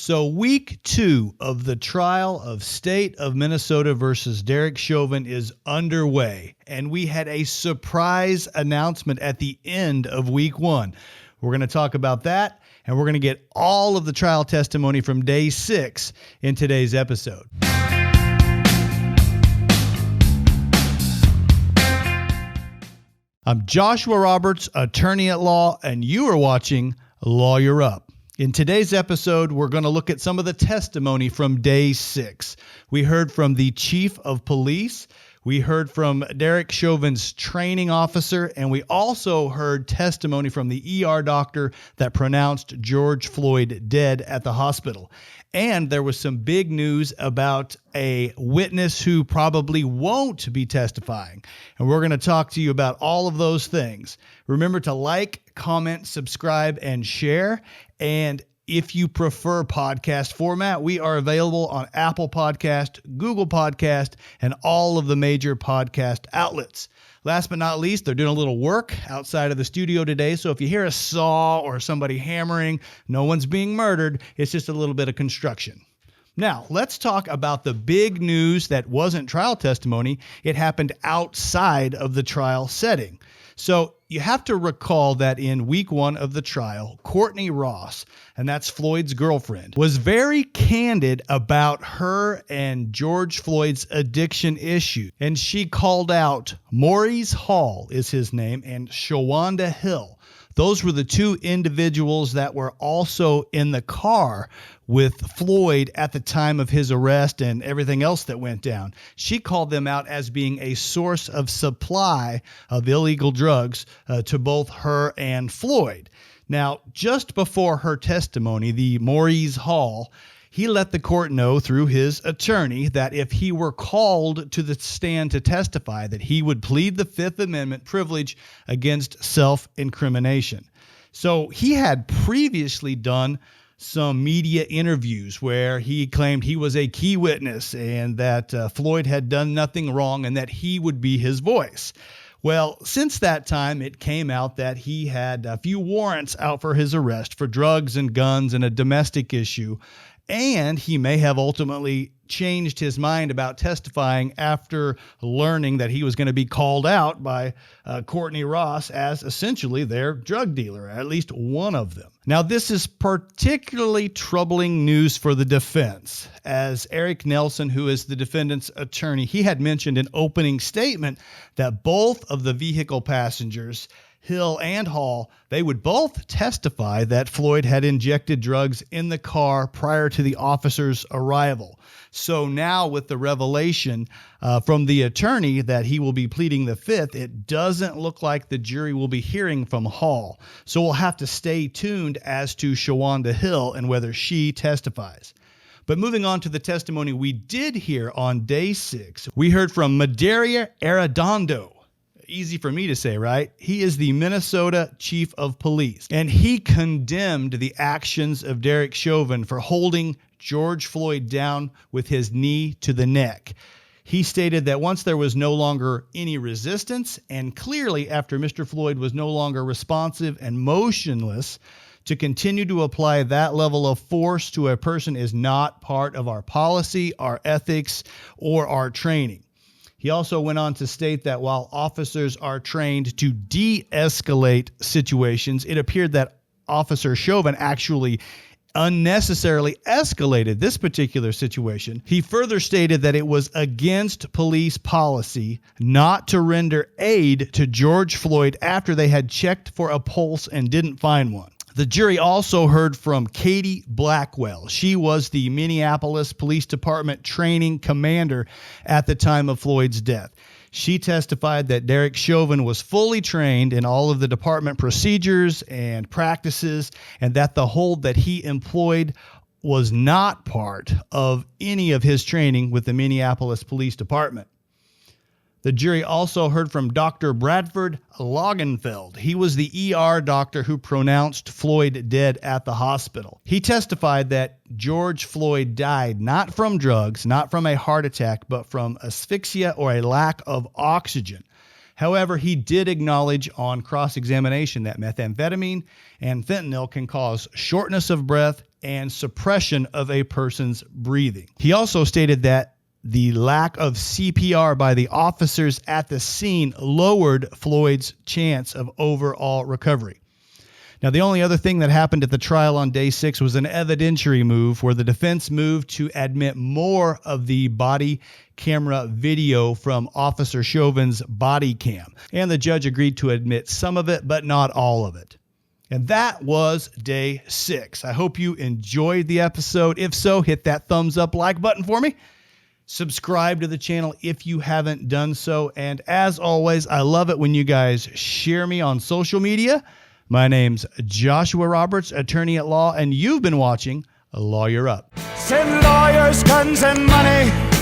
So week 2 of the trial of State of Minnesota versus Derek Chauvin is underway, and we had a surprise announcement at the end of week 1. We're going to talk about that, and we're going to get all of the trial testimony from day 6 in today's episode. I'm Joshua Roberts, attorney at law, and you are watching Lawyer Up. In today's episode, we're going to look at some of the testimony from day 6. We heard from the chief of police. We heard from Derek Chauvin's training officer, and we also heard testimony from the ER doctor that pronounced George Floyd dead at the hospital. And there was some big news about a witness who probably won't be testifying. And we're going to talk to you about all of those things. Remember to like, comment, subscribe, and share. And if you prefer podcast format, we are available on Apple Podcast, Google Podcast, and all of the major podcast outlets. Last but not least, they're doing a little work outside of the studio today. So if you hear a saw or somebody hammering, no one's being murdered. It's just a little bit of construction. Now, let's talk about the big news that wasn't trial testimony. It happened outside of the trial setting. So you have to recall that in week 1 of the trial, Courtney Ross, and that's Floyd's girlfriend, was very candid about her and George Floyd's addiction issue. And she called out Maurice Hall is his name, and Shawanda Hill. Those were the two individuals that were also in the car with Floyd at the time of his arrest and everything else that went down. She called them out as being a source of supply of illegal drugs to both her and Floyd. Now, just before her testimony, the Maurice Hall, he let the court know through his attorney that if he were called to the stand to testify, that he would plead the Fifth Amendment privilege against self-incrimination. So he had previously done some media interviews where he claimed he was a key witness and that Floyd had done nothing wrong and that he would be his voice. Well, since that time, it came out that he had a few warrants out for his arrest for drugs and guns and a domestic issue. And he may have ultimately changed his mind about testifying after learning that he was going to be called out by Courtney Ross as essentially their drug dealer, at least one of them. Now, this is particularly troubling news for the defense, as Eric Nelson, who is the defendant's attorney, he had mentioned in opening statement that both of the vehicle passengers, Hill and Hall, they would both testify that Floyd had injected drugs in the car prior to the officer's arrival. So now with the revelation from the attorney that he will be pleading the Fifth, it doesn't look like the jury will be hearing from Hall. So we'll have to stay tuned as to Shawanda Hill and whether she testifies. But moving on to the testimony we did hear on day 6, we heard from Madaria Arredondo. Easy for me to say, right? He is the Minnesota chief of police, and he condemned the actions of Derek Chauvin for holding George Floyd down with his knee to the neck. He stated that once there was no longer any resistance, and clearly after Mr. Floyd was no longer responsive and motionless, to continue to apply that level of force to a person is not part of our policy, our ethics, or our training. He also went on to state that while officers are trained to de-escalate situations, it appeared that Officer Chauvin actually unnecessarily escalated this particular situation. He further stated that it was against police policy not to render aid to George Floyd after they had checked for a pulse and didn't find one. The jury also heard from Katie Blackwell. She was the Minneapolis Police Department training commander at the time of Floyd's death. She testified that Derek Chauvin was fully trained in all of the department procedures and practices, and that the hold that he employed was not part of any of his training with the Minneapolis Police Department. The jury also heard from Dr. Bradford Logenfeld. He was the ER doctor who pronounced Floyd dead at the hospital. He testified that George Floyd died not from drugs, not from a heart attack, but from asphyxia or a lack of oxygen. However, he did acknowledge on cross-examination that methamphetamine and fentanyl can cause shortness of breath and suppression of a person's breathing. He also stated that the lack of CPR by the officers at the scene lowered Floyd's chance of overall recovery. Now, the only other thing that happened at the trial on day 6 was an evidentiary move where the defense moved to admit more of the body camera video from Officer Chauvin's body cam. And the judge agreed to admit some of it, but not all of it. And that was day 6. I hope you enjoyed the episode. If so, hit that thumbs up like button for me. Subscribe to the channel if you haven't done so. And as always, I love it when you guys share me on social media. My name's Joshua Roberts, attorney at law, and you've been watching Lawyer Up. Send lawyers, guns, and money.